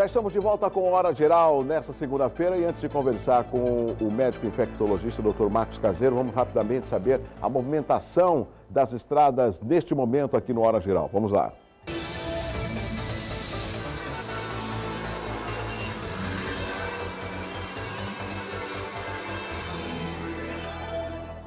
estamos de volta com a Hora Geral nesta segunda-feira e antes de conversar com o médico infectologista, Dr. Marcos Caseiro, vamos rapidamente saber a movimentação das estradas neste momento aqui no Hora Geral. Vamos lá.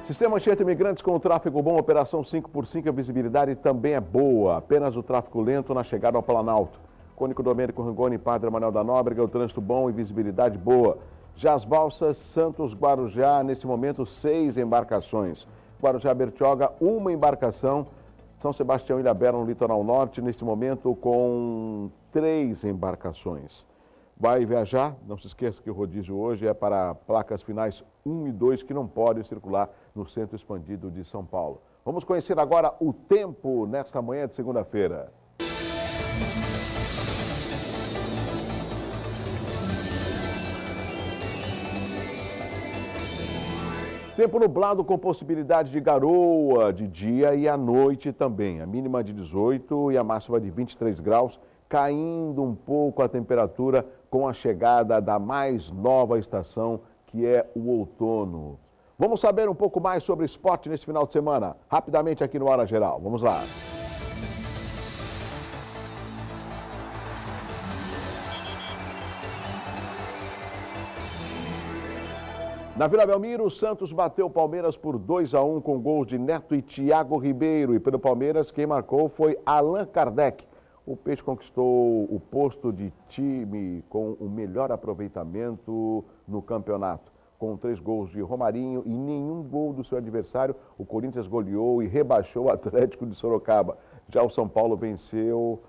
Sistema Anchieta Imigrantes com o tráfego bom, operação 5x5, a visibilidade também é boa, apenas o tráfego lento na chegada ao Planalto. Cônico Domênico Rangoni, Padre Manuel da Nóbrega, o trânsito bom e visibilidade boa. Já as balsas Santos Guarujá, nesse momento 6 embarcações. Guarujá Bertioga, 1 embarcação. São Sebastião e Ilhabela no litoral norte, neste momento com 3 embarcações. Vai viajar, não se esqueça que o rodízio hoje é para placas finais 1 e 2 que não podem circular no centro expandido de São Paulo. Vamos conhecer agora o tempo nesta manhã de segunda-feira. Tempo nublado com possibilidade de garoa de dia e à noite também. A mínima de 18 e a máxima de 23 graus, caindo um pouco a temperatura com a chegada da mais nova estação, que é o outono. Vamos saber um pouco mais sobre esporte nesse final de semana, rapidamente aqui no Hora Geral. Vamos lá. Na Vila Belmiro, o Santos bateu o Palmeiras por 2-1 com gols de Neto e Thiago Ribeiro. E pelo Palmeiras, quem marcou foi Allan Kardec. O Peixe conquistou o posto de time com o melhor aproveitamento no campeonato. Com 3 gols de Romarinho e nenhum gol do seu adversário, o Corinthians goleou e rebaixou o Atlético de Sorocaba. Já o São Paulo venceu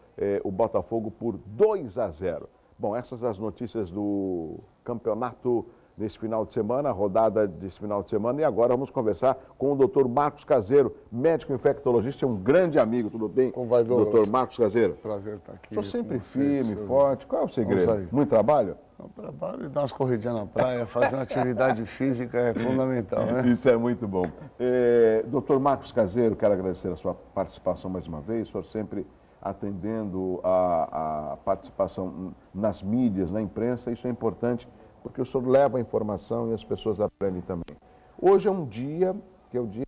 o Botafogo por 2-0. Bom, essas as notícias do campeonato nesse final de semana, a rodada desse final de semana. E agora vamos conversar com o Dr. Marcos Caseiro, médico infectologista, um grande amigo. Tudo bem? Como vai, Douglas? Dr. Marcos Caseiro. Prazer estar aqui. Estou sempre firme, forte. Qual é o segredo? Muito trabalho? O trabalho e dar umas corridinhas na praia, fazer uma atividade física é fundamental, né? Isso é muito bom. Dr. Marcos Caseiro, quero agradecer a sua participação mais uma vez. O senhor sempre atendendo a participação nas mídias, na imprensa. Isso é importante, porque o senhor leva a informação e as pessoas aprendem também. Hoje é um dia, que é o dia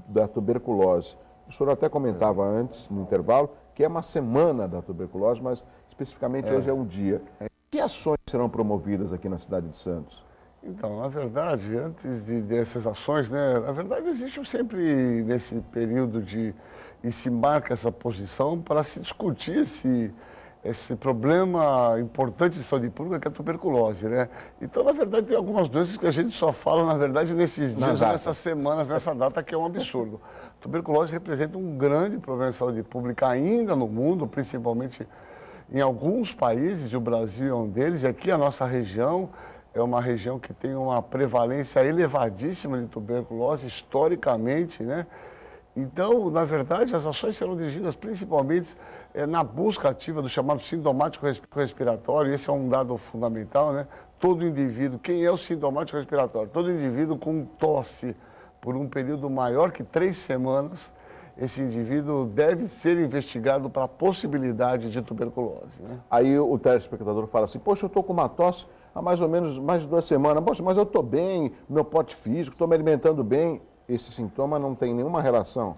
da tuberculose. O senhor até comentava antes, no intervalo, que é uma semana da tuberculose, mas especificamente hoje é um dia. Que ações serão promovidas aqui na cidade de Santos? Então, na verdade, antes dessas ações, né, na verdade existe sempre nesse período e se marca essa posição para se discutir esse problema importante de saúde pública que é a tuberculose, né? Então, na verdade, tem algumas doenças que a gente só fala, na verdade, nesses dias, nessas semanas, nessa data, que é um absurdo. A tuberculose representa um grande problema de saúde pública ainda no mundo, principalmente em alguns países, e o Brasil é um deles, e aqui a nossa região é uma região que tem uma prevalência elevadíssima de tuberculose, historicamente, né? Então, na verdade, as ações serão dirigidas principalmente na busca ativa do chamado sintomático respiratório. Esse é um dado fundamental, né? Todo indivíduo, quem é o sintomático respiratório? Todo indivíduo com tosse por um período maior que 3 semanas, esse indivíduo deve ser investigado para a possibilidade de tuberculose, né? Aí o telespectador fala assim, poxa, eu estou com uma tosse há mais ou menos mais de 2 semanas. Poxa, mas eu estou bem, meu porte físico, estou me alimentando bem. Esse sintoma não tem nenhuma relação?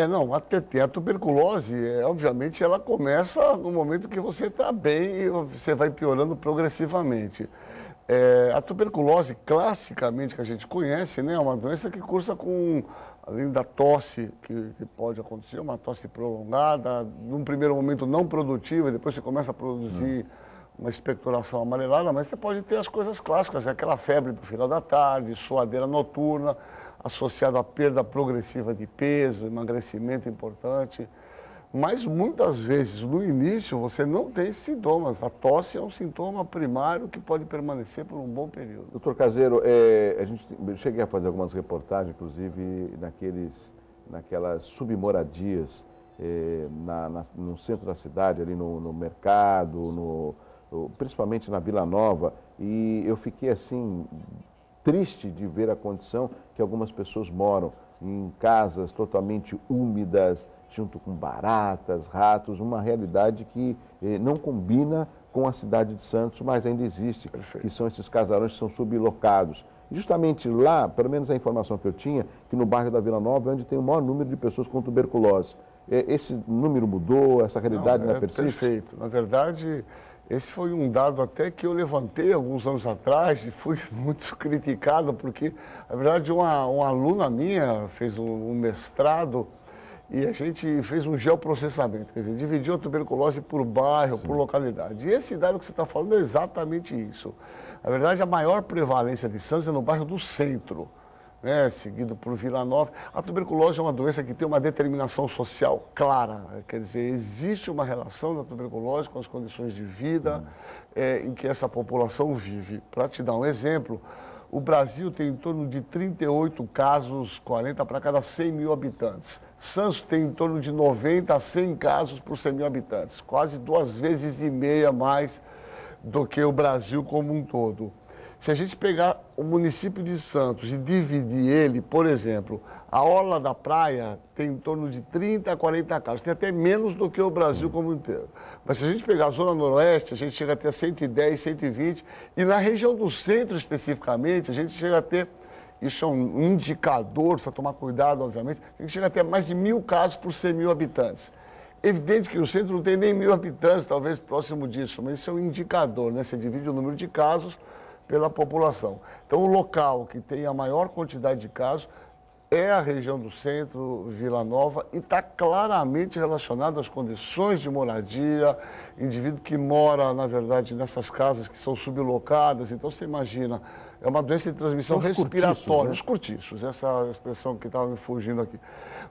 Não, até tem. A tuberculose, obviamente, ela começa no momento que você está bem e você vai piorando progressivamente. A tuberculose, classicamente, que a gente conhece, né, é uma doença que cursa com, além da tosse que pode acontecer, uma tosse prolongada, num primeiro momento não produtiva, depois você começa a produzir uma expectoração amarelada, mas você pode ter as coisas clássicas, aquela febre do final da tarde, suadeira noturna, associado à perda progressiva de peso, emagrecimento importante. Mas muitas vezes, no início, você não tem sintomas. A tosse é um sintoma primário que pode permanecer por um bom período. Doutor Caseiro, eu cheguei a fazer algumas reportagens, inclusive naquelas submoradias no centro da cidade, ali no mercado, principalmente na Vila Nova, e eu fiquei assim triste de ver a condição que algumas pessoas moram em casas totalmente úmidas, junto com baratas, ratos, uma realidade que não combina com a cidade de Santos, mas ainda existe, Perfeito. que são esses casarões que são sublocados. E justamente lá, pelo menos a informação que eu tinha, que no bairro da Vila Nova é onde tem o maior número de pessoas com tuberculose. Esse número mudou, essa realidade ainda persiste? Perfeito. Na verdade, esse foi um dado até que eu levantei alguns anos atrás e fui muito criticado, porque, na verdade, uma aluna minha fez um mestrado e a gente fez um geoprocessamento, quer dizer, dividiu a tuberculose por bairro, por localidade. E esse dado que você está falando é exatamente isso. Na verdade, a maior prevalência de Santos é no bairro do centro, né, seguido por Vila Nova. A tuberculose é uma doença que tem uma determinação social clara, quer dizer, existe uma relação da tuberculose com as condições de vida em que essa população vive. Para te dar um exemplo, o Brasil tem em torno de 38 casos, 40 para cada 100 mil habitantes. Santos tem em torno de 90 a 100 casos por 100 mil habitantes, quase 2,5 vezes mais do que o Brasil como um todo. Se a gente pegar o município de Santos e dividir ele, por exemplo, a orla da praia tem em torno de 30 a 40 casos, tem até menos do que o Brasil como inteiro. Mas se a gente pegar a zona noroeste, a gente chega a ter 110, 120, e na região do centro especificamente, a gente chega a ter, isso é um indicador, precisa tomar cuidado, obviamente, a gente chega a ter mais de 1.000 casos por 100 mil habitantes. Evidente que o centro não tem nem 1.000 habitantes, talvez próximo disso, mas isso é um indicador, né? Você divide o número de casos pela população. Então, o local que tem a maior quantidade de casos é a região do centro, Vila Nova, e está claramente relacionado às condições de moradia, indivíduo que mora, na verdade, nessas casas que são sublocadas. Então, você imagina, é uma doença de transmissão respiratória. Os cortiços, essa expressão que estava me fugindo aqui.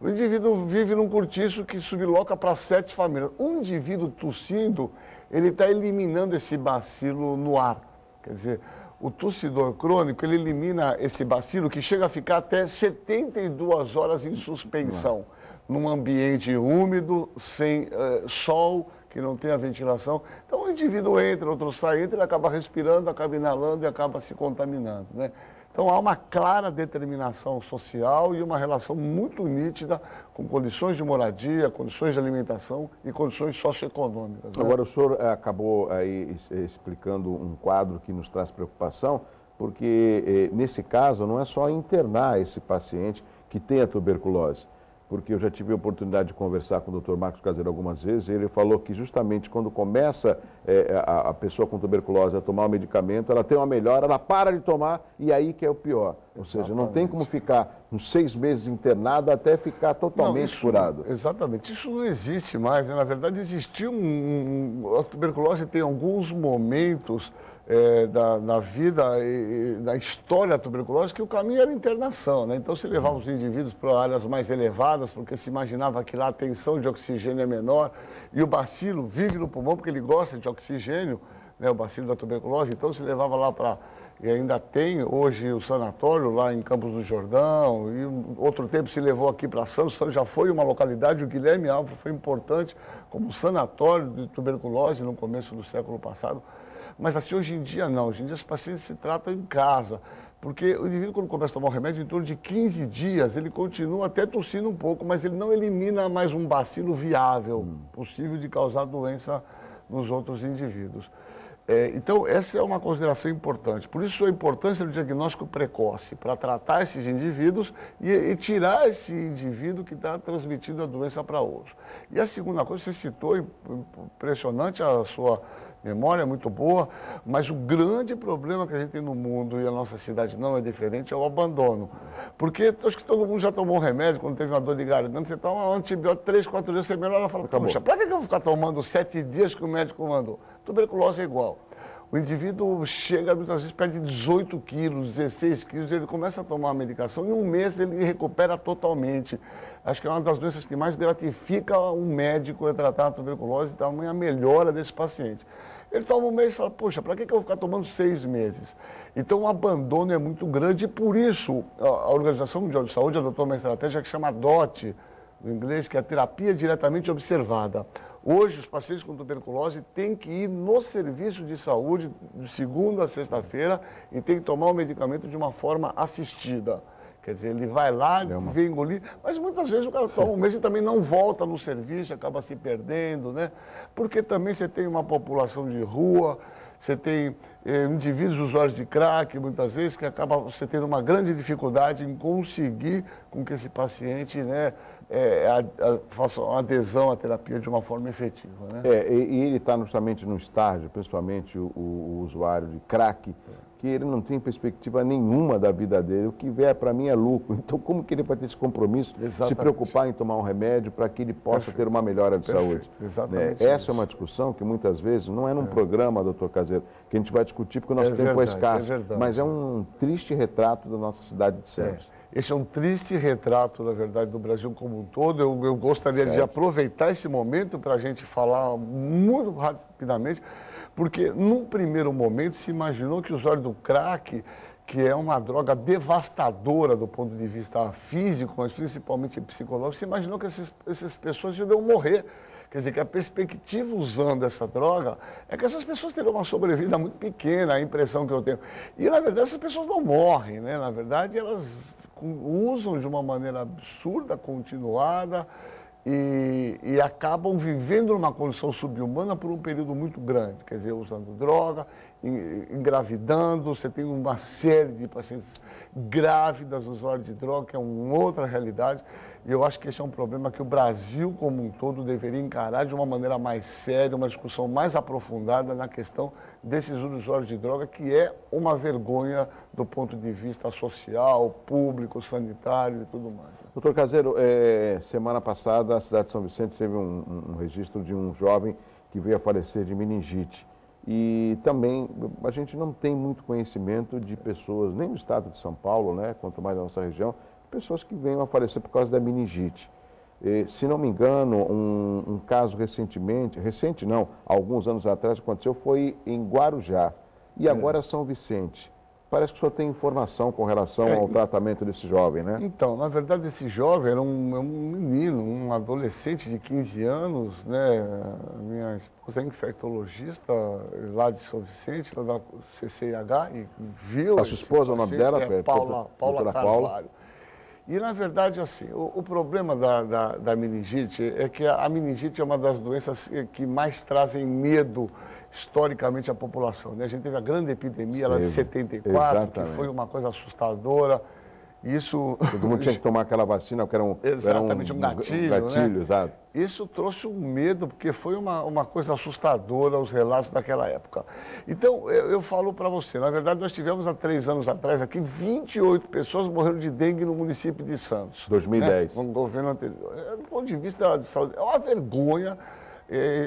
O indivíduo vive num cortiço que subloca para 7 famílias. Um indivíduo tossindo, ele está eliminando esse bacilo no ar. Quer dizer, o tossidor crônico, ele elimina esse bacilo que chega a ficar até 72 horas em suspensão, num ambiente úmido, sem sol, que não tem a ventilação. Então, o indivíduo entra, outro sai, entra, ele acaba respirando, acaba inalando e acaba se contaminando, né? Então, há uma clara determinação social e uma relação muito nítida com condições de moradia, condições de alimentação e condições socioeconômicas, né? Agora, o senhor acabou aí explicando um quadro que nos traz preocupação, porque nesse caso não é só internar esse paciente que tem a tuberculose, porque eu já tive a oportunidade de conversar com o Dr. Marcos Caseiro algumas vezes, e ele falou que justamente quando começa a pessoa com tuberculose a tomar o medicamento, ela tem uma melhora, ela para de tomar e aí que é o pior. Ou seja, não tem como ficar uns 6 meses internado até ficar totalmente curado. Exatamente, isso não existe mais, né? Na verdade, existiu a tuberculose tem alguns momentos da vida e da história da tuberculose que o caminho era internação, né? Então se levava os indivíduos para áreas mais elevadas porque se imaginava que lá a tensão de oxigênio é menor e o bacilo vive no pulmão porque ele gosta de oxigênio, né? O bacilo da tuberculose, então se levava lá para, e ainda tem hoje o sanatório lá em Campos do Jordão, e outro tempo se levou aqui para Santos. Santos já foi uma localidade, o Guilherme Alves foi importante como sanatório de tuberculose no começo do século passado. Mas assim, hoje em dia não, hoje em dia os pacientes se tratam em casa, porque o indivíduo quando começa a tomar o remédio, em torno de 15 dias, ele continua até tossindo um pouco, mas ele não elimina mais um bacilo viável, possível de causar doença nos outros indivíduos. Então, essa é uma consideração importante. Por isso, a importância do diagnóstico precoce, para tratar esses indivíduos e tirar esse indivíduo que está transmitindo a doença para outros. E a segunda coisa, você citou, impressionante a sua memória, é muito boa, mas o grande problema que a gente tem no mundo, e a nossa cidade não é diferente, é o abandono. Porque acho que todo mundo já tomou um remédio, quando teve uma dor de garganta, você toma um antibiótico 3, 4 dias, você melhora, ela fala, poxa, para que eu vou ficar tomando 7 dias que o médico mandou? Tuberculose é igual. O indivíduo chega, muitas vezes, perde 18 quilos, 16 quilos, ele começa a tomar a medicação e em um mês ele recupera totalmente. Acho que é uma das doenças que mais gratifica um médico tratar a tuberculose e tamanha a melhora desse paciente. Ele toma um mês e fala, poxa, para que eu vou ficar tomando 6 meses? Então o abandono é muito grande e por isso a Organização Mundial de Saúde adotou uma estratégia que chama DOT, no inglês, que é a terapia diretamente observada. Hoje, os pacientes com tuberculose têm que ir no serviço de saúde de segunda a sexta-feira e têm que tomar o medicamento de uma forma assistida. Quer dizer, ele vai lá, vem engolir, mas muitas vezes o cara toma um mês e também não volta no serviço, acaba se perdendo, né? Porque também você tem uma população de rua, você tem indivíduos usuários de crack, muitas vezes, que acaba você tendo uma grande dificuldade em conseguir com que esse paciente, né, faça uma adesão à terapia de uma forma efetiva, né? E ele está justamente no estágio, principalmente o usuário de crack, que ele não tem perspectiva nenhuma da vida dele, o que vier para mim é lucro. Então, como que ele vai ter esse compromisso de se preocupar em tomar um remédio para que ele possa ter uma melhora de saúde? Exatamente. Essa é uma discussão que muitas vezes não é num programa, doutor Caseiro, que a gente vai discutir porque o nosso tempo é escasso, mas é um triste retrato da nossa cidade de Santos. Esse é um triste retrato, na verdade, do Brasil como um todo. Eu gostaria de aproveitar esse momento para a gente falar muito rapidamente, porque num primeiro momento se imaginou que o usuário do crack, que é uma droga devastadora do ponto de vista físico, mas principalmente psicológico, se imaginou que essas pessoas iam morrer. Quer dizer, que a perspectiva usando essa droga é que essas pessoas terão uma sobrevida muito pequena, a impressão que eu tenho. E, na verdade, essas pessoas não morrem, né? Na verdade, elas usam de uma maneira absurda, continuada, e acabam vivendo numa condição subhumana por um período muito grande. Quer dizer, usando droga, engravidando, você tem uma série de pacientes grávidas, usuários de droga, que é uma outra realidade. E eu acho que esse é um problema que o Brasil como um todo deveria encarar de uma maneira mais séria, uma discussão mais aprofundada na questão desses usuários de droga, que é uma vergonha do ponto de vista social, público, sanitário e tudo mais. Doutor Caseiro, semana passada a cidade de São Vicente teve um registro de um jovem que veio a falecer de meningite. E também a gente não tem muito conhecimento de pessoas, nem no estado de São Paulo, né, quanto mais na nossa região, pessoas que venham a falecer por causa da meningite. Se não me engano, um caso recente não, alguns anos atrás aconteceu, foi em Guarujá e agora São Vicente. Parece que o senhor tem informação com relação ao tratamento desse jovem, né? Então, na verdade, esse jovem era um menino, um adolescente de 15 anos, né? A minha esposa é infectologista lá de São Vicente, lá da CCIH, e viu... A sua esposa, o nome dela? Paula Carvalho. E, na verdade, assim, o problema da meningite é que a meningite é uma das doenças que mais trazem medo historicamente à população, né? A gente teve a grande epidemia lá de 74, exatamente, que foi uma coisa assustadora. Isso... Todo mundo tinha que tomar aquela vacina, que era um gatilho, né? Exato. Isso trouxe um medo, porque foi uma coisa assustadora os relatos daquela época. Então, eu falo para você, na verdade, nós tivemos há 3 anos atrás aqui, 28 pessoas morreram de dengue no município de Santos. 2010. Né? No governo anterior. Do ponto de vista de saúde, é uma vergonha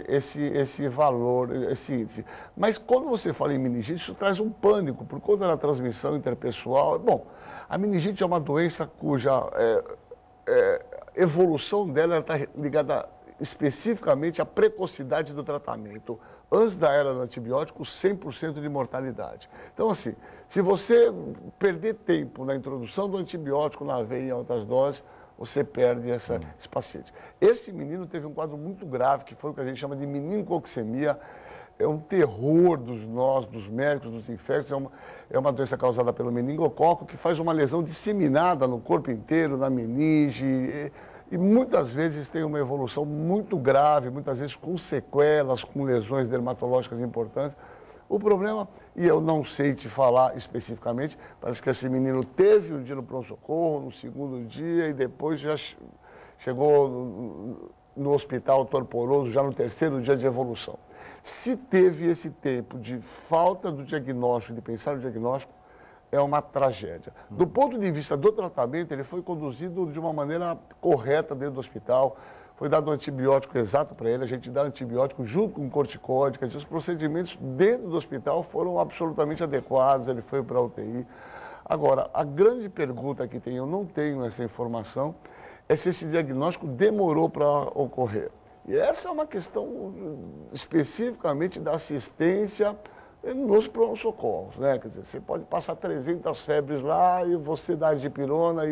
esse valor, esse índice. Mas quando você fala em meningite, isso traz um pânico por conta da transmissão interpessoal. Bom, a meningite é uma doença cuja evolução dela está ligada especificamente à precocidade do tratamento. Antes da era do antibiótico, 100% de mortalidade. Então, assim, se você perder tempo na introdução do antibiótico na veia em altas doses, você perde esse paciente. Esse menino teve um quadro muito grave, que foi o que a gente chama de meningoxemia. É um terror dos médicos, dos infectos. É uma doença causada pelo meningococo, que faz uma lesão disseminada no corpo inteiro, na meninge. E muitas vezes tem uma evolução muito grave, muitas vezes com sequelas, com lesões dermatológicas importantes. O problema, e eu não sei te falar especificamente, parece que esse menino teve um dia no pronto-socorro, no segundo dia, e depois já chegou no hospital torporoso, já no 3º dia de evolução. Se teve esse tempo de falta do diagnóstico, de pensar no diagnóstico, é uma tragédia. Do ponto de vista do tratamento, ele foi conduzido de uma maneira correta dentro do hospital, foi dado um antibiótico exato para ele, a gente dá antibiótico junto com corticóide, quer dizer, os procedimentos dentro do hospital foram absolutamente adequados, ele foi para a UTI. Agora, a grande pergunta que tem, eu não tenho essa informação, é se esse diagnóstico demorou para ocorrer. E essa é uma questão especificamente da assistência nos pronto-socorros, né? Quer dizer, você pode passar 300 febres lá e você dar dipirona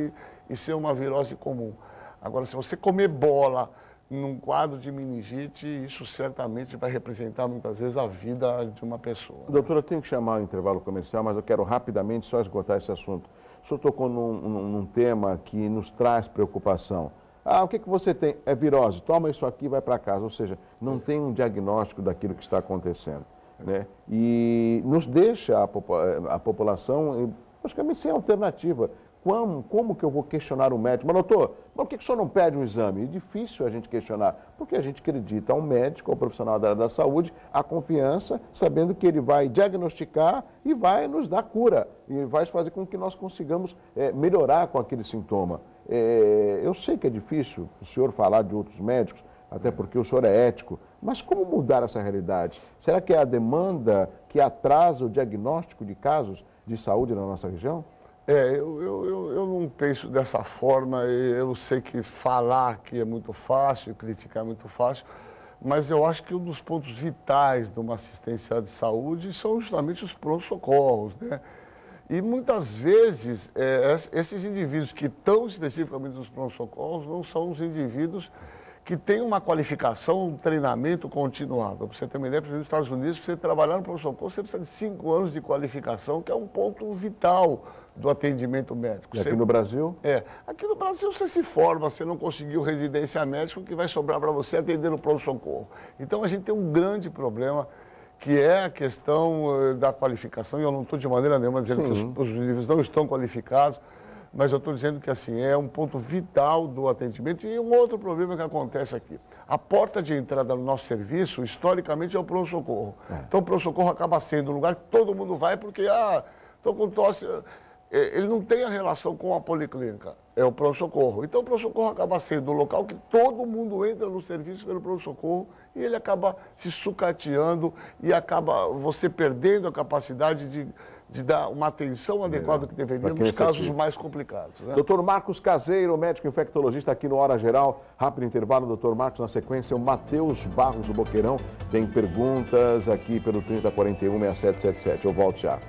e ser uma virose comum. Agora, se você comer bola num quadro de meningite, isso certamente vai representar muitas vezes a vida de uma pessoa. Doutora, eu tenho que chamar o intervalo comercial, mas eu quero rapidamente só esgotar esse assunto. o senhor tocou num tema que nos traz preocupação. Ah, o que você tem? É virose, toma isso aqui e vai para casa. Ou seja, não tem um diagnóstico daquilo que está acontecendo, né? E nos deixa a população, praticamente sem alternativa. Como que eu vou questionar o médico? Mas, doutor, por que o senhor não pede um exame? É difícil a gente questionar, porque a gente acredita ao médico, ao profissional da área da saúde, a confiança, sabendo que ele vai diagnosticar e vai nos dar cura, e vai fazer com que nós consigamos melhorar com aquele sintoma. Eu sei que é difícil o senhor falar de outros médicos, até porque o senhor é ético, mas como mudar essa realidade? Será que é a demanda que atrasa o diagnóstico de casos de saúde na nossa região? Eu não penso dessa forma. Eu sei que falar aqui é muito fácil, criticar é muito fácil, mas eu acho que um dos pontos vitais de uma assistência de saúde são justamente os pronto-socorros, né? E muitas vezes, esses indivíduos que estão especificamente nos pronto-socorros não são os indivíduos que têm uma qualificação, um treinamento continuado. Para você ter uma ideia, por exemplo, nos Estados Unidos, para você trabalhar no pronto-socorro, você precisa de 5 anos de qualificação, que é um ponto vital do atendimento médico. E aqui no Brasil? Aqui no Brasil você se forma, você não conseguiu residência médica, o que vai sobrar para você é atender no pronto-socorro. Então a gente tem um grande problema, que é a questão da qualificação, e eu não estou de maneira nenhuma dizendo que os indivíduos não estão qualificados, mas eu estou dizendo que assim, é um ponto vital do atendimento. E um outro problema que acontece aqui, a porta de entrada no nosso serviço, historicamente, é o pronto-socorro. Então o pronto-socorro acaba sendo um lugar que todo mundo vai porque, estou com tosse. Ele não tem a relação com a policlínica, é o pronto-socorro. Então o pronto-socorro acaba sendo um local que todo mundo entra no serviço pelo pronto-socorro e ele acaba se sucateando e acaba você perdendo a capacidade de dar uma atenção adequada que deveria nos casos mais complicados, né? Doutor Marcos Caseiro, médico infectologista aqui no Hora Geral. Rápido intervalo, doutor Marcos. Na sequência, o Matheus Barros do Boqueirão tem perguntas aqui pelo 3041-6777. Eu volto já.